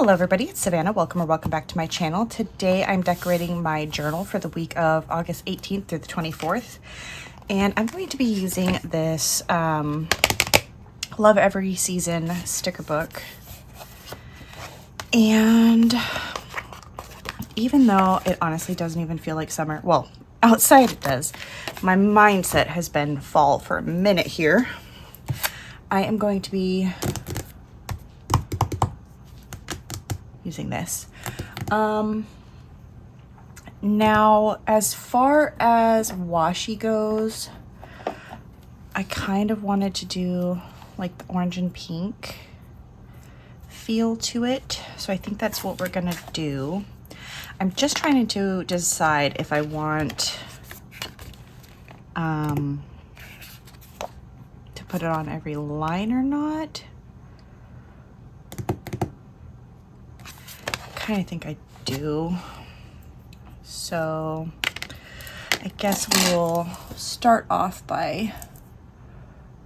Hello everybody, it's Savannah. Welcome back to my channel. Today I'm decorating my journal for the week of August 18th through the 24th. And I'm going to be using this Love Every Season sticker book. And even though it honestly doesn't even feel like summer, well, outside it does, my mindset has been fall for a minute here. I am going to be using this. Now, as far as washi goes, I kind of wanted to do like the orange and pink feel to it. So I think that's what we're gonna do. I'm just trying to decide if I want to put it on every line or not. Kind of think I do. So I guess we will start off by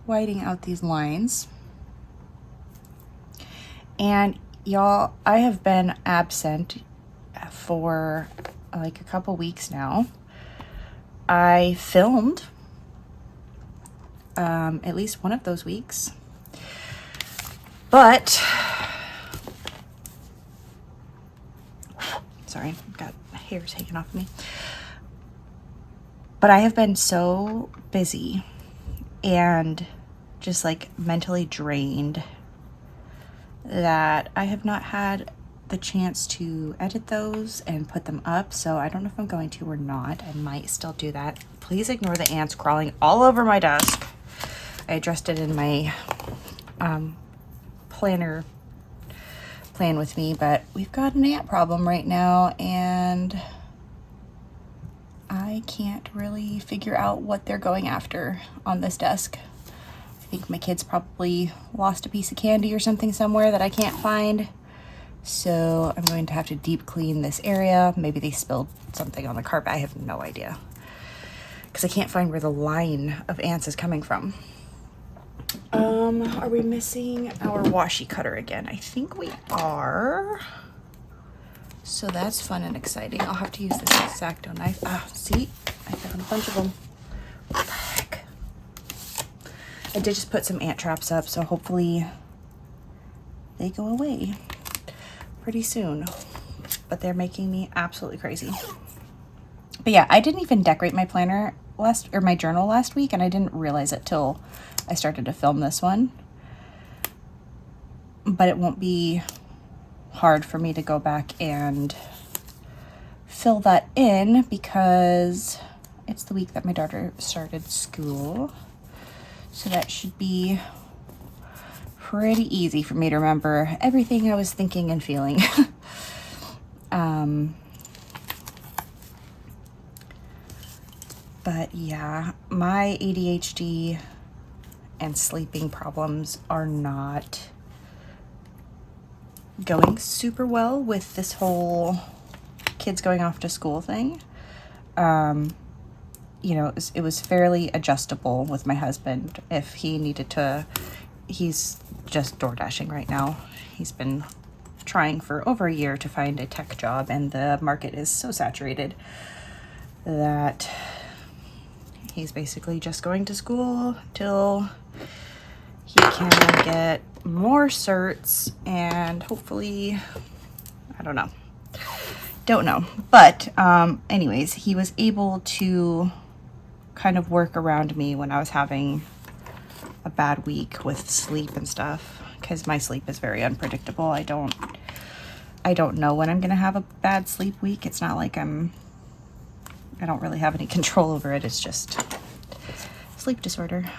whiting out these lines. And y'all, I have been absent for like a couple weeks now. I filmed at least one of those weeks, but sorry, I've got hairs taken off of me. But I have been so busy and just like mentally drained that I have not had the chance to edit those and put them up. So I don't know if I'm going to or not. I might still do that. Please ignore the ants crawling all over my desk. I addressed it in my planner plan with me, but we've got an ant problem right now and I can't really figure out what they're going after on this desk. I think my kids probably lost a piece of candy or something somewhere that I can't find. So I'm going to have to deep clean this area. Maybe they spilled something on the carpet. I have no idea because I can't find where the line of ants is coming from. Are we missing our washi cutter again? I think we are. So that's fun and exciting. I'll have to use this X-Acto knife. See? I found a bunch of them. What the heck? I did just put some ant traps up, so hopefully they go away pretty soon. But they're making me absolutely crazy. But yeah, I didn't even decorate my planner my journal last week, and I didn't realize it till I started to film this one. But it won't be hard for me to go back and fill that in because it's the week that my daughter started school. So that should be pretty easy for me to remember everything I was thinking and feeling. But yeah, my ADHD and sleeping problems are not going super well with this whole kids going off to school thing. You know, it was fairly adjustable with my husband if he needed to. He's just door dashing right now. He's been trying for over a year to find a tech job, and the market is so saturated that he's basically just going to school till he can get more certs and hopefully, I don't know. But anyways, he was able to kind of work around me when I was having a bad week with sleep and stuff, because my sleep is very unpredictable. I don't know when I'm gonna have a bad sleep week. It's not like I don't really have any control over it. It's just sleep disorder.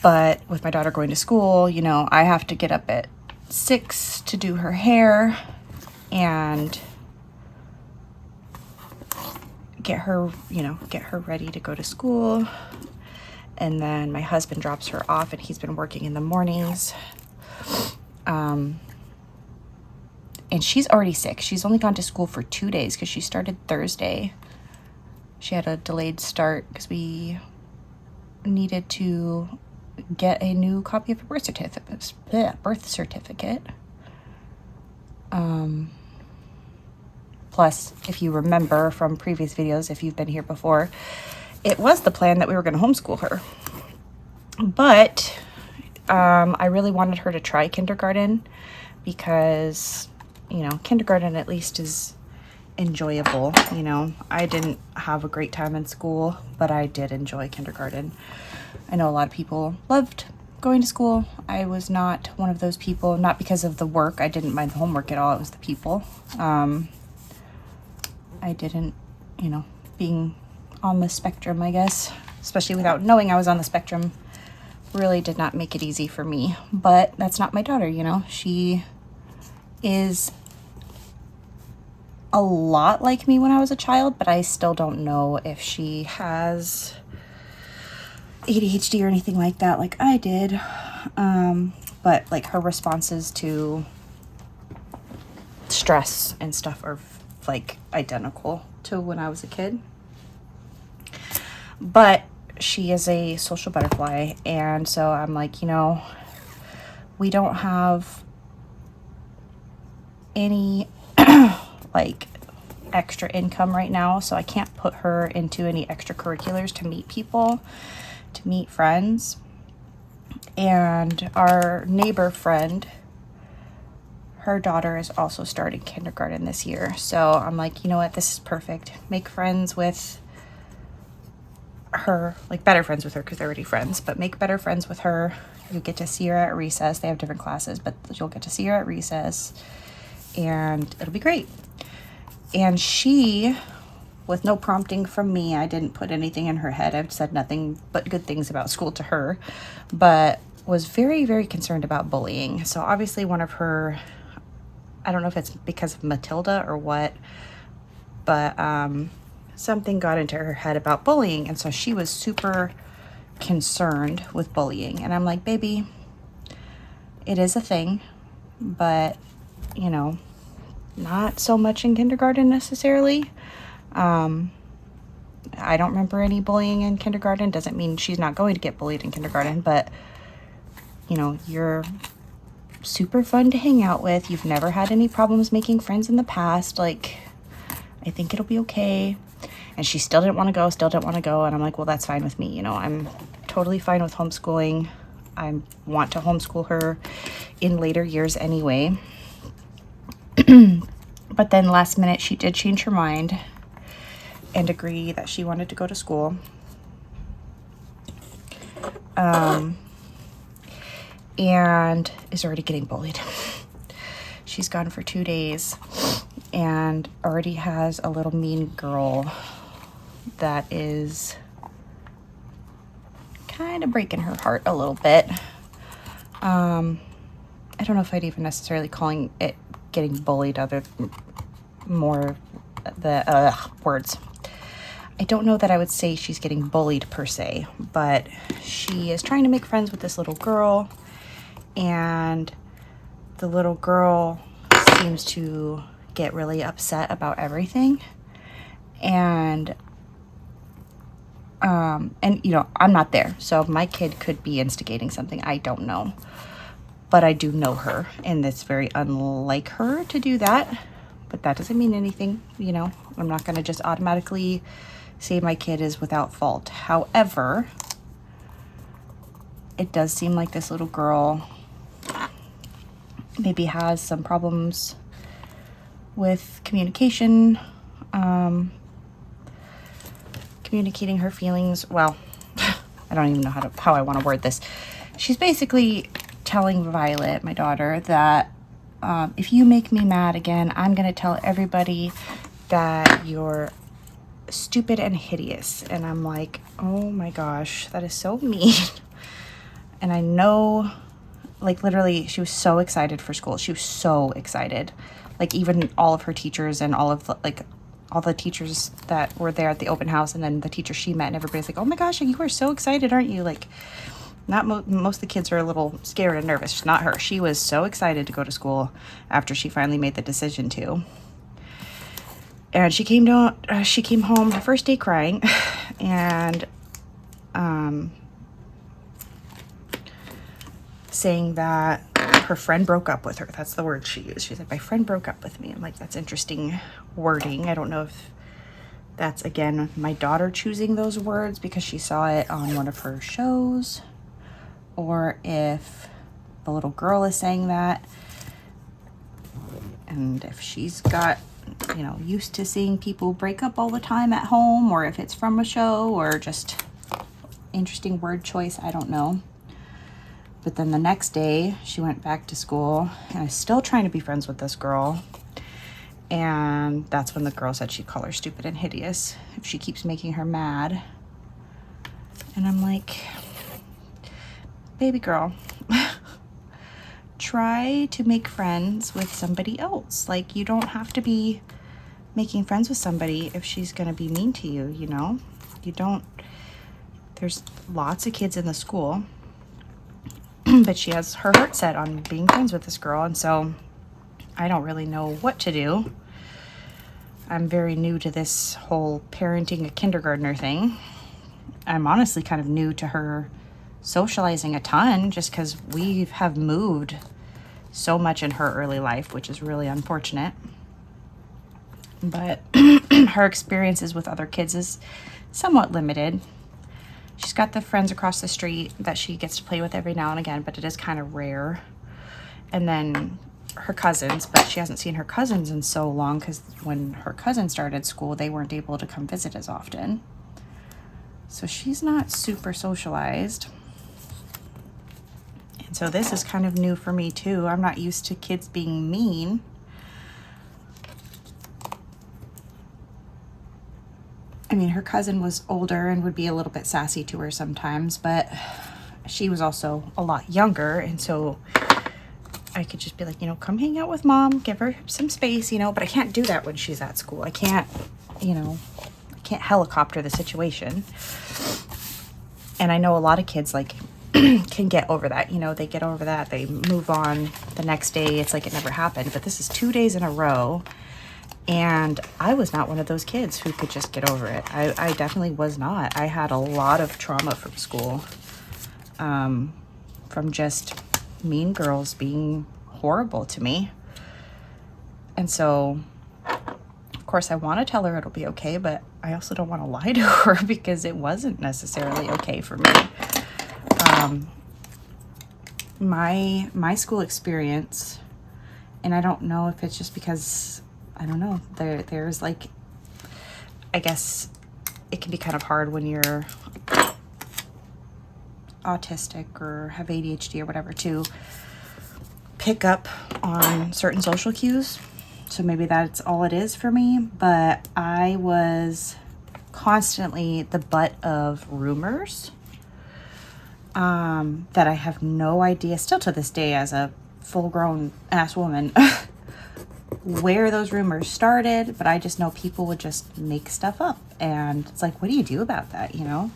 But with my daughter going to school, you know, I have to get up at 6 to do her hair and get her ready to go to school. And then my husband drops her off, and he's been working in the mornings. And she's already sick. She's only gone to school for 2 days because she started Thursday. She had a delayed start because we needed to get a new copy of a birth certificate. Plus, if you remember from previous videos, if you've been here before, it was the plan that we were going to homeschool her. But I really wanted her to try kindergarten because, you know, kindergarten at least is enjoyable. You know, I didn't have a great time in school, but I did enjoy kindergarten. I know a lot of people loved going to school. I was not one of those people, not because of the work. I didn't mind the homework at all. It was the people. I didn't, you know, being on the spectrum, I guess, especially without knowing I was on the spectrum, really did not make it easy for me. But that's not my daughter, you know. She is a lot like me when I was a child, but I still don't know if she has ADHD or anything like that like I did. But like her responses to stress and stuff are like identical to when I was a kid. But she is a social butterfly, and so I'm like, you know, we don't have any like extra income right now, so I can't put her into any extracurriculars to meet people, to meet friends. And our neighbor friend, her daughter is also starting kindergarten this year, so I'm like, you know what, this is perfect. Make friends with her, like better friends with her because they're already friends, but make better friends with her. You get to see her at recess. They have different classes, but you'll get to see her at recess, and it'll be great. And she, with no prompting from me, I didn't put anything in her head. I've said nothing but good things about school to her, but was very, very concerned about bullying. So obviously one of her, I don't know if it's because of Matilda or what, but something got into her head about bullying. And so she was super concerned with bullying. And I'm like, baby, it is a thing, but, you know, not so much in kindergarten necessarily. I don't remember any bullying in kindergarten. Doesn't mean she's not going to get bullied in kindergarten, but, you know, you're super fun to hang out with. You've never had any problems making friends in the past. Like, I think it'll be okay. And she still didn't want to go. And I'm like, well, that's fine with me. You know, I'm totally fine with homeschooling. I want to homeschool her in later years anyway. But then last minute, she did change her mind and agree that she wanted to go to school. And is already getting bullied. She's gone for 2 days and already has a little mean girl that is kind of breaking her heart a little bit. I don't know if I'd even necessarily calling it getting bullied, other more the words. I don't know that I would say she's getting bullied per se, but she is trying to make friends with this little girl, and the little girl seems to get really upset about everything. And you know, I'm not there, so my kid could be instigating something. I don't know, but I do know her, and it's very unlike her to do that. But that doesn't mean anything, you know. I'm not going to just automatically say my kid is without fault. However, it does seem like this little girl maybe has some problems with communication, communicating her feelings. Well, I don't even know how I want to word this. She's basically telling Violet, my daughter, that if you make me mad again, I'm going to tell everybody that you're stupid and hideous. And I'm like, oh my gosh, that is so mean. And I know, like, literally, she was so excited for school. She was so excited. Like, even all of her teachers and all of the, like, all the teachers that were there at the open house, and then the teacher she met, and everybody's like, oh my gosh, you are so excited, aren't you? Like, not most of the kids are a little scared and nervous. Not her. She was so excited to go to school after she finally made the decision to. And she came home her first day crying, and saying that her friend broke up with her. That's the word she used. She said, my friend broke up with me. I'm like, that's interesting wording. I don't know if that's, again, my daughter choosing those words because she saw it on one of her shows, or if the little girl is saying that, and if she's got, you know, used to seeing people break up all the time at home, or if it's from a show, or just interesting word choice. I don't know. But then the next day she went back to school, and I was still trying to be friends with this girl. And that's when the girl said she'd call her stupid and hideous if she keeps making her mad. And I'm like, baby girl, try to make friends with somebody else. Like, you don't have to be making friends with somebody if she's gonna be mean to you, you know? You don't, there's lots of kids in the school, but she has her heart set on being friends with this girl, and so I don't really know what to do. I'm very new to this whole parenting a kindergartner thing. I'm honestly kind of new to her socializing a ton, just because we have moved so much in her early life, which is really unfortunate. But her experiences with other kids is somewhat limited. She's got the friends across the street that she gets to play with every now and again, but it is kind of rare. And then her cousins, but she hasn't seen her cousins in so long because when her cousin started school, they weren't able to come visit as often. So she's not super socialized. And so this is kind of new for me too. I'm not used to kids being mean. I mean, her cousin was older and would be a little bit sassy to her sometimes, but she was also a lot younger, and so I could just be like, you know, come hang out with mom, give her some space, you know, but I can't do that when she's at school. I can't, you know, I can't helicopter the situation. And I know a lot of kids, like, can get over that, you know, they get over that, they move on the next day, it's like it never happened. But this is 2 days in a row, and I was not one of those kids who could just get over it. I definitely was not. I had a lot of trauma from school, from just mean girls being horrible to me. And so, of course, I want to tell her it'll be okay, but I also don't want to lie to her because it wasn't necessarily okay for me. My school experience, and I don't know if it's just because, I don't know, there's like, I guess it can be kind of hard when you're autistic or have ADHD or whatever to pick up on certain social cues. So maybe that's all it is for me. But I was constantly the butt of rumors that I have no idea, still to this day as a full-grown ass woman, where those rumors started. But I just know people would just make stuff up, and it's like, what do you do about that, you know?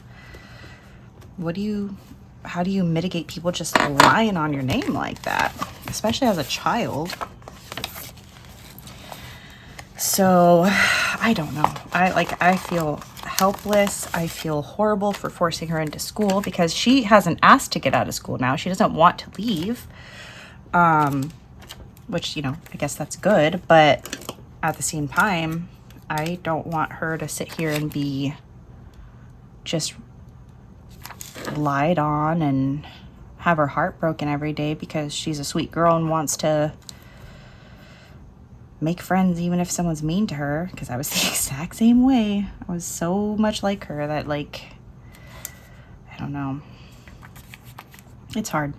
How do you mitigate people just lying on your name like that, especially as a child? So I don't know. I feel helpless. I feel horrible for forcing her into school because she hasn't asked to get out of school now. She doesn't want to leave, which, you know, I guess that's good. But at the same time, I don't want her to sit here and be just lied on and have her heart broken every day because she's a sweet girl and wants to make friends even if someone's mean to her, because I was the exact same way. I was so much like her that, like, I don't know. It's hard.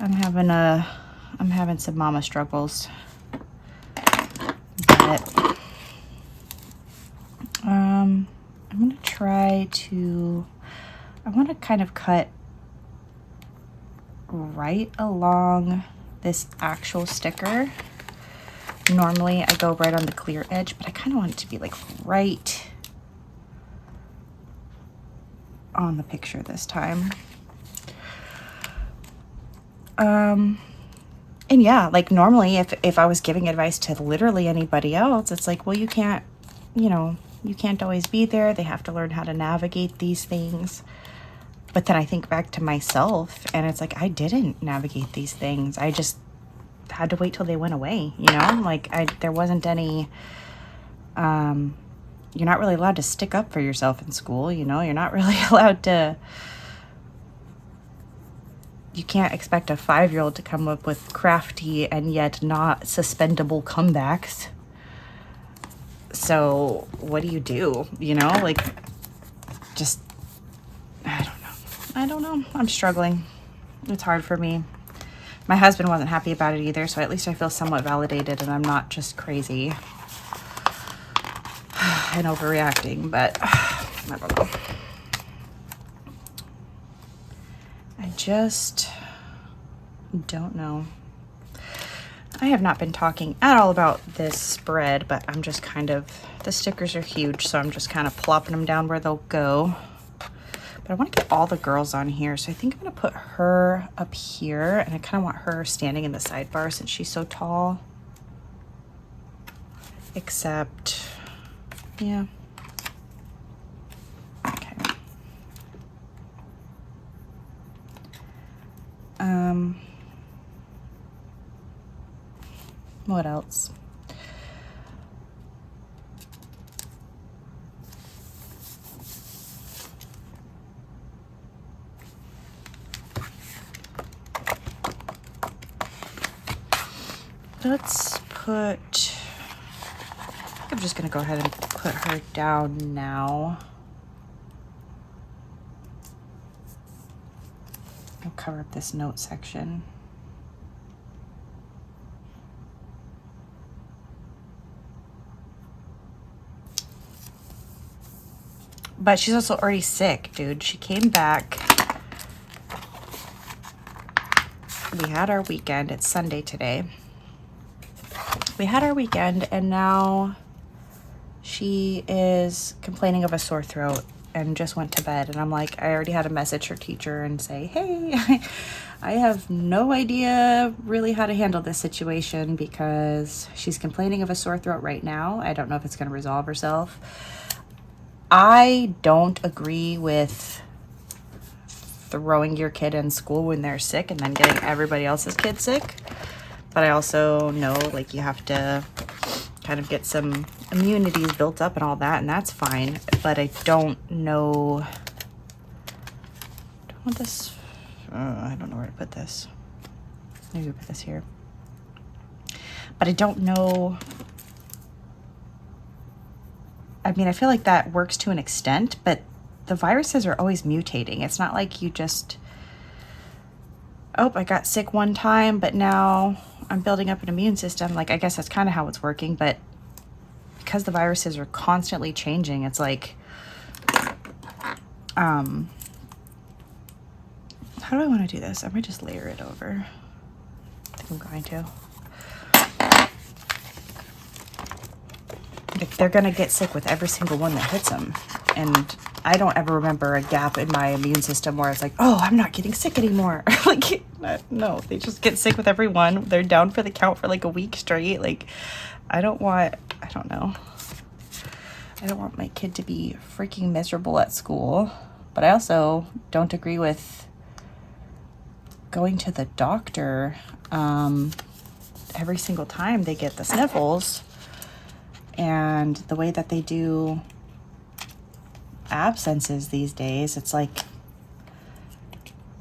I'm having some mama struggles. But I'm gonna try to, I want to kind of cut right along this actual sticker. Normally I go right on the clear edge, but I kind of want it to be like right on the picture this time. And yeah, like normally if I was giving advice to literally anybody else, it's like, well, you can't, you know, you can't always be there. They have to learn how to navigate these things. But then I think back to myself and it's like, I didn't navigate these things. I just had to wait till they went away, you know? Like there wasn't any, you're not really allowed to stick up for yourself in school, you know? You're not really allowed to, you can't expect a 5-year-old to come up with crafty and yet not suspendable comebacks. So what do? You know, like, just, I don't know. I'm struggling. It's hard for me. My husband wasn't happy about it either, so at least I feel somewhat validated and I'm not just crazy and overreacting, but I don't know. I just don't know. I have not been talking at all about this spread, but I'm just kind of, the stickers are huge, so I'm just kind of plopping them down where they'll go. But I want to get all the girls on here, so I think I'm going to put her up here, and I kind of want her standing in the sidebar since she's so tall. Except, yeah. Okay. What else? Let's put, I'm just gonna go ahead and put her down now. I'll cover up this note section. But she's also already sick, dude. She came back. We had our weekend. It's Sunday today. We had our weekend and now she is complaining of a sore throat and just went to bed. And I'm like, I already had to message her teacher and say, hey, I have no idea really how to handle this situation because she's complaining of a sore throat right now. I don't know if it's going to resolve herself. I don't agree with throwing your kid in school when they're sick and then getting everybody else's kid sick. But I also know, like, you have to kind of get some immunities built up and all that, and that's fine. But I don't know. Don't want this. I don't know where to put this. Maybe put this here. But I don't know. I mean, I feel like that works to an extent, but the viruses are always mutating. It's not like you just, oh, I got sick one time, but now I'm building up an immune system. Like, I guess that's kind of how it's working, but because the viruses are constantly changing, it's like, how do I want to do this? I might just layer it over. I think I'm going to. Like, they're going to get sick with every single one that hits them. And I don't ever remember a gap in my immune system where it's like, oh, I'm not getting sick anymore. Like, no, they just get sick with everyone. They're down for the count for like a week straight. Like, I don't want my kid to be freaking miserable at school. But I also don't agree with going to the doctor every single time they get the sniffles. And the way that they do absences these days, it's like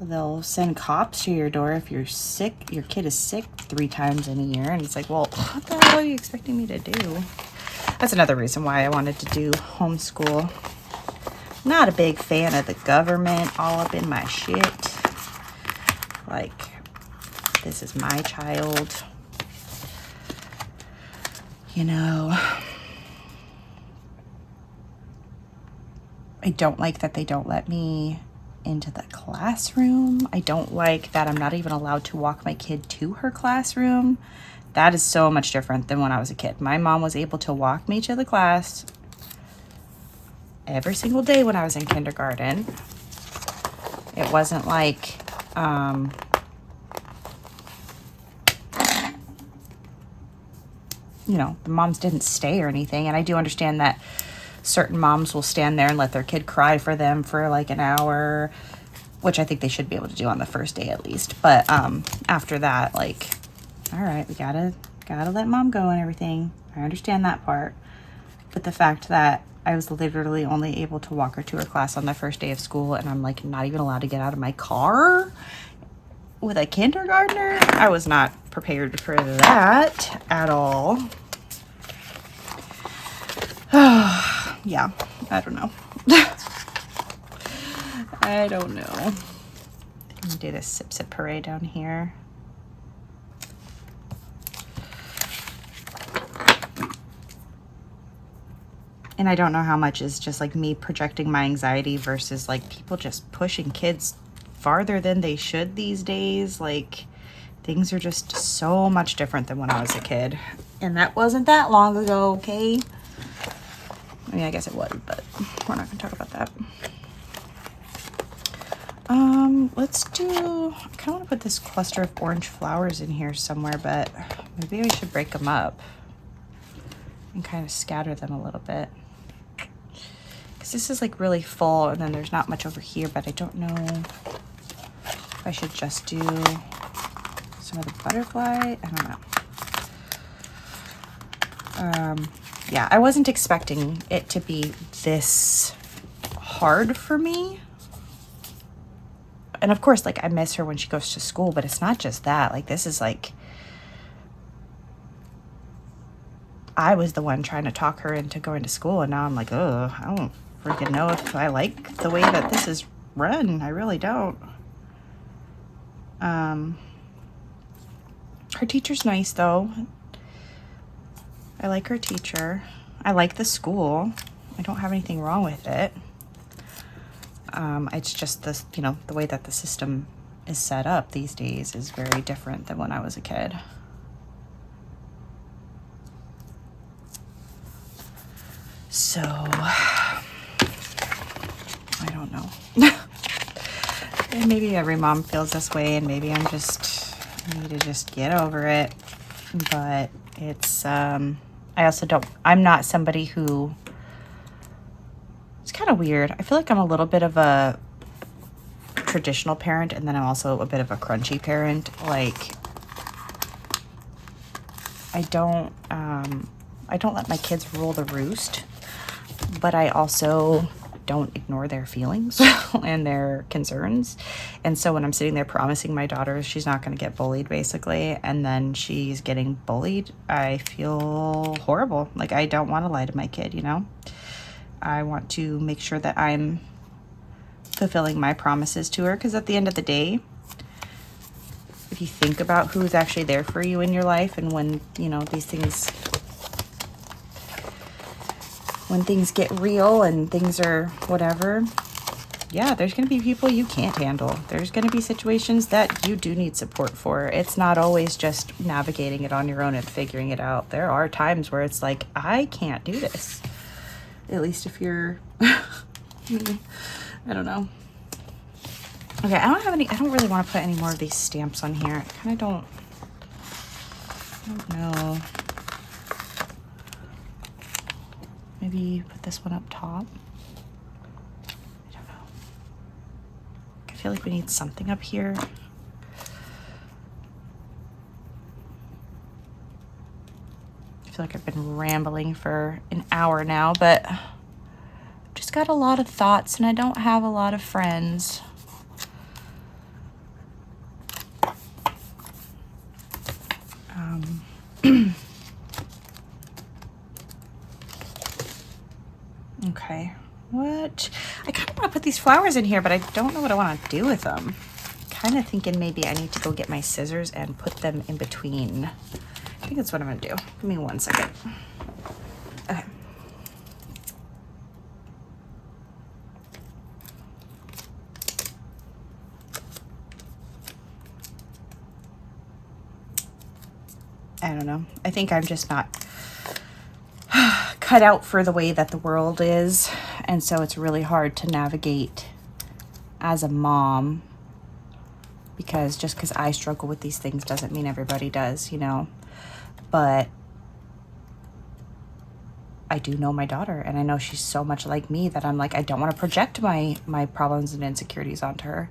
they'll send cops to your door if you're sick, your kid is sick 3 times in a year. And it's like, well, what the hell are you expecting me to do? That's another reason why I wanted to do homeschool. Not a big fan of the government all up in my shit. Like, this is my child. You know, I don't like that they don't let me into the classroom. I don't like that I'm not even allowed to walk my kid to her classroom. That is so much different than when I was a kid. My mom was able to walk me to the class every single day when I was in kindergarten. It wasn't like, you know, the moms didn't stay or anything. And I do understand that certain moms will stand there and let their kid cry for them for like an hour which I think they should be able to do on the first day at least. But after that, like, all right, we gotta let mom go and everything. I understand that part. But the fact that I was literally only able to walk her to her class on the first day of school, and I'm like not even allowed to get out of my car with a kindergartner, I was not prepared for that at all. Yeah, I don't know. I don't know. I'm gonna do this sip sip parade down here. And I don't know how much is just like me projecting my anxiety versus like people just pushing kids farther than they should these days. Like, things are just so much different than when I was a kid. And that wasn't that long ago, okay? I mean, I guess it was, but we're not gonna talk about that. Let's do, I kind of want to put this cluster of orange flowers in here somewhere, but maybe we should break them up and kind of scatter them a little bit. Because this is like really full, and then there's not much over here, but I don't know if I should just do some of the butterfly. I don't know. Yeah, I wasn't expecting it to be this hard for me. And of course, like, I miss her when she goes to school, but it's not just that. Like, this is like, I was the one trying to talk her into going to school, and now I'm like, oh, I don't freaking know if I like the way that this is run. I really don't. Her teacher's nice, though. I like her teacher. I like the school. I don't have anything wrong with it. It's just this, you know, the way that the system is set up these days is very different than when I was a kid. So, I don't know. And maybe every mom feels this way, and maybe I need to just get over it. But it's, I also don't, I'm not somebody who, it's kind of weird. I feel like I'm a little bit of a traditional parent, and then I'm also a bit of a crunchy parent. Like, I don't let my kids rule the roost, but I also don't ignore their feelings and their concerns. And so when I'm sitting there promising my daughter she's not going to get bullied, basically, and then she's getting bullied, I feel horrible. Like, I don't want to lie to my kid, you know? I want to make sure that I'm fulfilling my promises to her, because at the end of the day, if you think about who's actually there for you in your life, and when, you know, these things, when things get real and things are whatever, yeah, there's going to be people you can't handle. There's going to be situations that you do need support for. It's not always just navigating it on your own and figuring it out. There are times where it's like, I can't do this. At least if you're, I don't know. Okay, I don't really want to put any more of these stamps on here. I kind of I don't know. Maybe put this one up top. I don't know. I feel like we need something up here. I feel like I've been rambling for an hour now, but I've just got a lot of thoughts, and I don't have a lot of friends. Okay, what? I kind of want to put these flowers in here, but I don't know what I want to do with them. Kind of thinking maybe I need to go get my scissors and put them in between. I think that's what I'm going to do. Give me 1 second. Okay. I don't know. I think I'm just not cut out for the way that the world is. And so it's really hard to navigate as a mom, because just because I struggle with these things doesn't mean everybody does, you know. But I do know my daughter, and I know she's so much like me that I'm like, I don't want to project my problems and insecurities onto her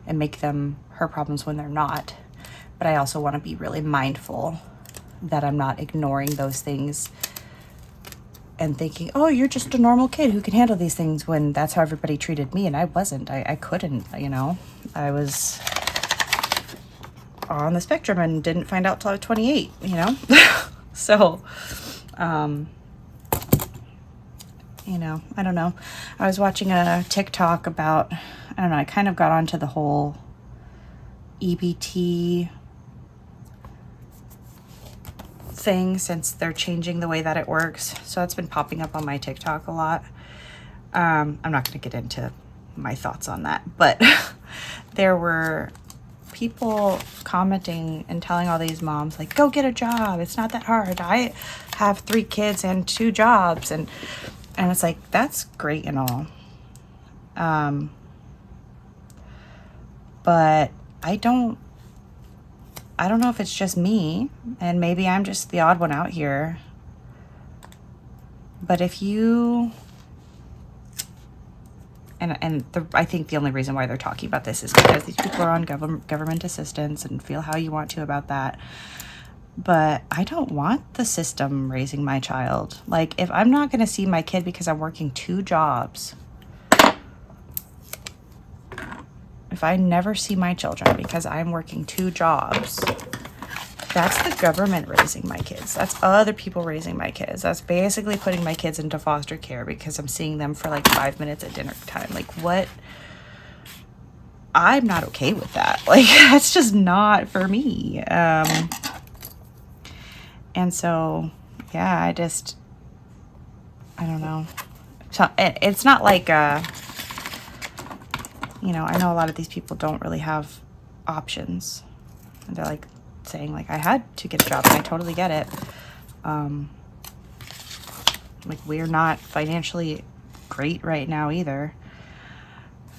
and make them her problems when they're not. But I also want to be really mindful that I'm not ignoring those things and thinking, oh, you're just a normal kid who can handle these things, when that's how everybody treated me, and I wasn't. I couldn't, you know. I was on the spectrum and didn't find out till I was 28, you know. So, you know, I don't know. I was watching a TikTok about, I don't know, I kind of got onto the whole EBT thing since they're changing the way that it works. So it's been popping up on my TikTok a lot. I'm not going to get into my thoughts on that, but there were people commenting and telling all these moms, like, go get a job. It's not that hard. I have 3 kids and 2 jobs. And it's like, that's great and all. But I don't know if it's just me, and maybe I'm just the odd one out here. But if you, I think the only reason why they're talking about this is because these people are on government assistance, and feel how you want to about that. But I don't want the system raising my child. Like, if I'm not going to see my kid because I'm working 2 jobs, if I never see my children because I'm working 2 jobs, that's the government raising my kids. That's other people raising my kids. That's basically putting my kids into foster care because I'm seeing them for like 5 minutes at dinner time. Like, what? I'm not okay with that. Like, that's just not for me. And so, yeah, I don't know. So it's not like, you know, I know a lot of these people don't really have options. And they're like saying, like, I had to get a job, and I totally get it. Like, we're not financially great right now either.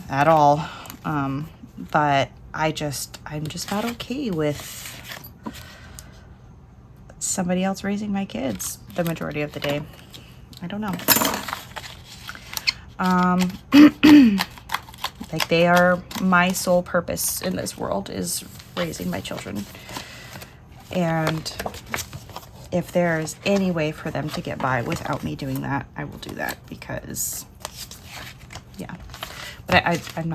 At all. But I'm just not okay with somebody else raising my kids the majority of the day. I don't know. Like, they are my sole purpose in this world, is raising my children. And if there's any way for them to get by without me doing that, I will do that, because, yeah. But I'm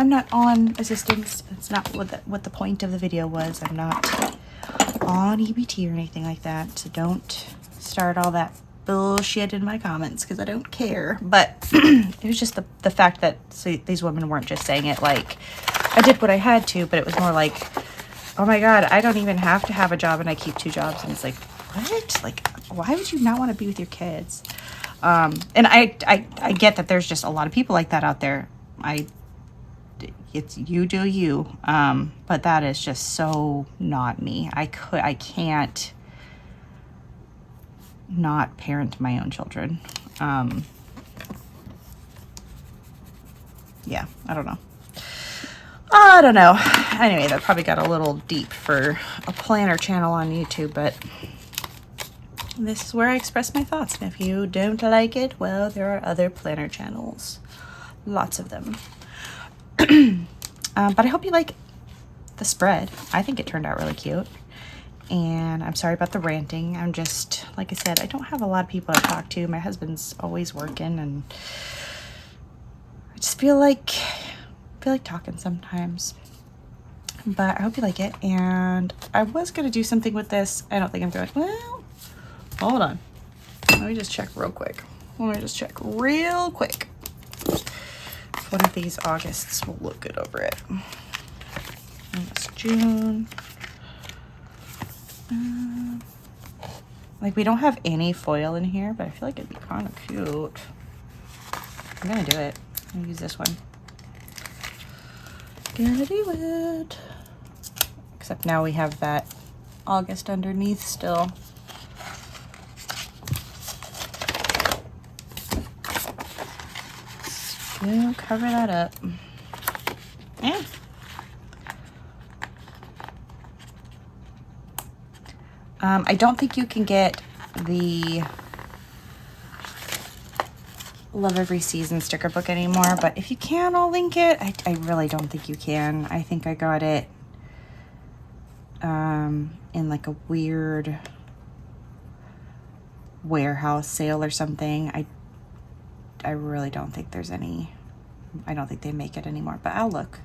not on assistance. It's not what the point of the video was. I'm not on EBT or anything like that. So don't start all that bullshit in my comments, because I don't care. But it was just the fact that these women weren't just saying it like, I did what I had to, but it was more like, oh my God, I don't even have to have a job and I keep 2 jobs. And it's like, what? Like, why would you not want to be with your kids? And I get that there's just a lot of people like that out there. It's you do you. But that is just so not me. I can't not parent my own children. Yeah, I don't know. Anyway, that probably got a little deep for a planner channel on YouTube, but this is where I express my thoughts. And if you don't like it, well, there are other planner channels. Lots of them. But I hope you like the spread. I think it turned out really cute. And I'm sorry about the ranting. I'm just, like I said, I don't have a lot of people to talk to. My husband's always working, and I just feel like talking sometimes. But I hope you like it. And I was going to do something with this. I don't think I'm doing it. Well, hold on. Let me just check real quick. If one of these Augusts will look good over it. And it's June. Like, we don't have any foil in here, but I feel like it'd be kind of cute. I'm gonna do it. I'm gonna use this one. Gonna do it. Except now we have that August underneath still. Still cover that up. Yeah. I don't think you can get the Love Every Season sticker book anymore, but if you can, I'll link it. I really don't think you can. I think I got it in like a weird warehouse sale or something. I really don't think there's any, I don't think they make it anymore, but I'll look.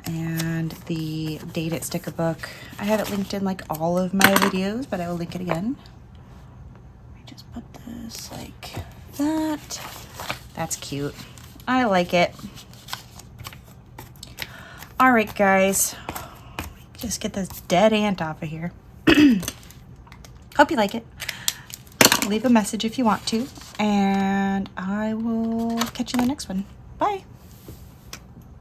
And the Date It sticker book, I have it linked in like all of my videos, but I will link it again. I just put this like that. That's cute. I like it. All right, guys, just get this dead ant off of here. Hope you like it. Leave a message if you want to, and I will catch you in the next one. Bye.